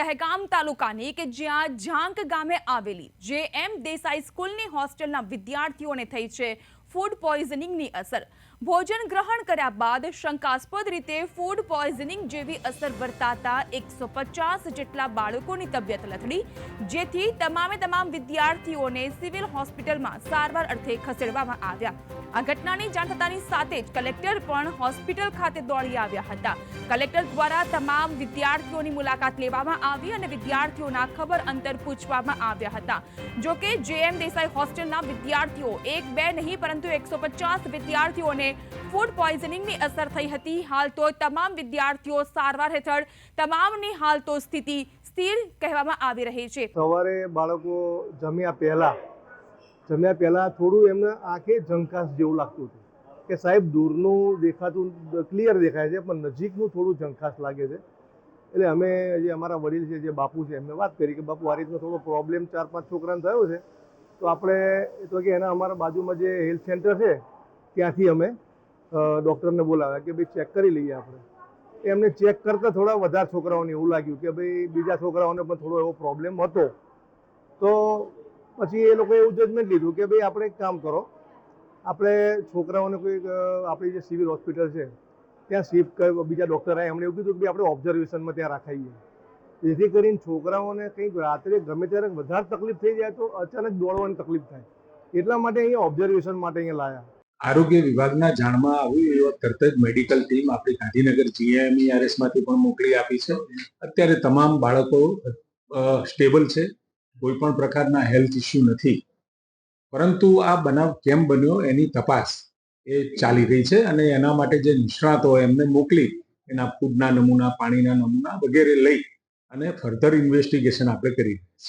દહેગામ તાલુકાની કે જ્યાં ઝાંક ગામે આવેલી જે.એમ. દેસાઈ સ્કૂલની હોસ્ટેલના વિદ્યાર્થીઓને થઈ છે ફૂડ પોઈઝનિંગની અસર। ભોજન ગ્રહણ કર્યા બાદ શંકાસ્પદ રીતે ફૂડ પોઈઝનિંગ જેવી અસર વર્તાતા 150 જેટલા બાળકોની તબિયત લથડી, જેથી તમામ વિદ્યાર્થીઓને સિવિલ હોસ્પિટલમાં સારવાર અર્થે ખસેડવામાં આવ્યા। આ ઘટનાની જાણ થતાની સાથે જ કલેક્ટર પણ હોસ્પિટલ ખાતે દોડી આવ્યા હતા। કલેક્ટર દ્વારા તમામ વિદ્યાર્થીઓની મુલાકાત લેવામાં આવી અને વિદ્યાર્થીઓના ખબર અંતર પૂછવામાં આવ્યા હતા। જો કે જે.એમ. દેસાઈ હોસ્ટેલના વિદ્યાર્થીઓ એક બે નહીં પરંતુ 150 વિદ્યાર્થીઓને ફૂડ પોઈઝનિંગની અસર થઈ હતી। હાલ તો તમામ વિદ્યાર્થીઓ સારવાર હેઠળ, તમામની હાલ તો સ્થિતિ સ્થિર કહેવામાં આવી રહી છે। સવારે બાળકો જમ્યા પહેલા થોડું એમને આંખે ઝંકાશ જેવું લાગતું હતું કે સાહેબ દૂરનું દેખાતું ક્લિયર દેખાય છે પણ નજીકનું થોડું ઝંકાશ લાગે છે। એટલે અમે જે અમારા વડીલ છે, જે બાપુ છે, એમને વાત કરી કે બાપુ આ રીતનો થોડો પ્રોબ્લેમ 4-5 છોકરાને થયો છે, તો આપણે તો કે એના અમારા બાજુમાં જે હેલ્થ સેન્ટર છે ત્યાંથી અમે ડૉક્ટરને બોલાવ્યા કે ભાઈ ચેક કરી લઈએ આપણે। એમને ચેક કરતાં થોડા વધારે છોકરાઓને એવું લાગ્યું કે ભાઈ બીજા છોકરાઓને પણ થોડો એવો પ્રોબ્લેમ હતો, તો પછી એ લોકોએ એવું જજમેન્ટ લીધું કે ભાઈ આપણે એક કામ કરો, આપણે છોકરાઓને કોઈક આપણી જે સિવિલ હોસ્પિટલ છે ત્યાં શિફ્ટ બીજા ડૉક્ટર આવ્યા, એમણે એવું કીધું કે ભાઈ આપણે ઓબ્ઝર્વેશનમાં ત્યાં રાખાઈએ, જેથી કરીને છોકરાઓને કંઈક રાત્રે ગમે ત્યારે વધારે તકલીફ થઈ જાય તો અચાનક દોડવાની તકલીફ થાય, એટલા માટે અહીંયા ઓબ્ઝર્વેશન માટે અહીંયા લાયા। આરોગ્ય વિભાગના જાણમાં આવ્યું એવા તરત જ મેડિકલ ટીમ આપણી ગાંધીનગર GMERS માંથી પણ મોકલી આપી છે। અત્યારે તમામ બાળકો સ્ટેબલ છે, કોઈ પણ પ્રકારના હેલ્થ ઇસ્યુ નથી, પરંતુ આ બનાવ કેમ બન્યો એની તપાસ એ ચાલી રહી છે અને એના માટે જે નિષ્ણાતો એમને મોકલી એના ફૂડના નમૂના, પાણીના નમૂના વગેરે લઈ અને ફર્ધર ઇન્વેસ્ટિગેશન આપણે કરી રહ્યા છીએ।